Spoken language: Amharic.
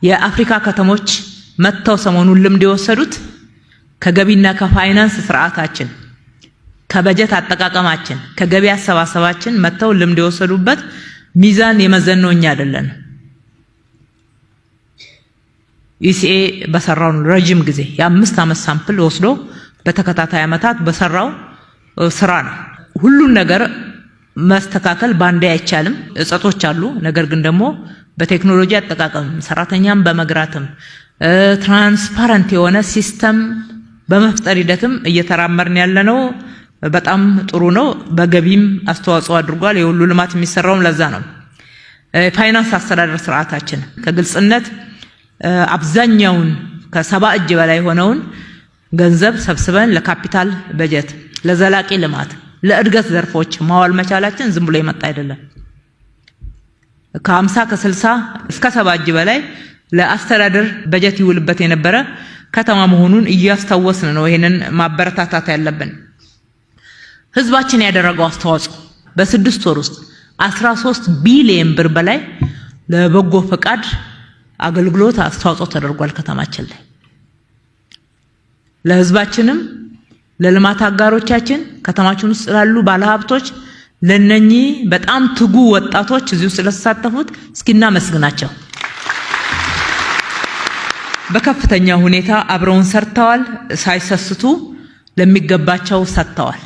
የአፍሪካ ከተሞች መተው ሰሞኑን ልምድ የወሰዱት ከገቢና ከፋይናንስ ስርዓታችን ከበጀት አጠቃቀማችን ከገቢ አሰባሰባችን መተው ልምድ የወሰዱበት ሚዛን የመዘነውኛ አይደለም። ኢሲኤ በሰራው ረጅም ጊዜ የ5 ዓመት ሳምፕል ወስዶ በተከታታይ ዓመታት በሰራው ስራ ነው። ሁሉን ነገር ማስተካከል ባንዴ አይቻልም። እጸቶች አሉ። ነገር ግን ደግሞ በቴክኖሎጂ አጠቃቀም ሰራተኛም በመግራትም ትራንስፓረንት የሆነ ሲስተም በመፍጠር ሂደትም እየተራመርን ያለነው በጣም ጥሩ ነው። በገቢም አስተዋጽኦ አድርጓል። የሁሉ ልማት የሚሰራውም ለዛ ነው። ፋይናንስ አስተዳደር ስርዓታችን ከግልጽነት አብዛኛውን ከ70 እጅ በላይ ሆነውን ገንዘብ ሰብስበን ለካፒታል በጀት ለዘላቂ ልማት ለእድገት ዘርፎች ማዋል መቻላችን ዝም ብሎ የመጣ አይደለም። ከ50 ከ60 እስከ 70 እጅ በላይ ለአስተዳደር በጀት ይውልበት የነበረ ከተማ መሆኑን እያስተዋወስን ነው። ይሄንን ማበረታታት ያለብን። ህዝባችን ያደረገው አስተዋጽኦ በ6 ወር ውስጥ 13 ቢሊዮን ብር በላይ ለበጎ ፈቃድ አገልግሎት አስተዋጽኦ ተደርጓል። ከተማችን ላይ ለህዝባችንም ለልማት አጋሮቻችን ከተማችን ውስጥ ላሉ ባለሀብቶች ለነኚህ በጣም ትጉ ወጣቶች እዚሁ ስለተሳተፉት እስኪና መስግናቸው። በከፍተኛ ሁኔታ አብረውን ሰርተዋል። ሳይሰስቱ ለሚገባቸው ሰጥተዋል።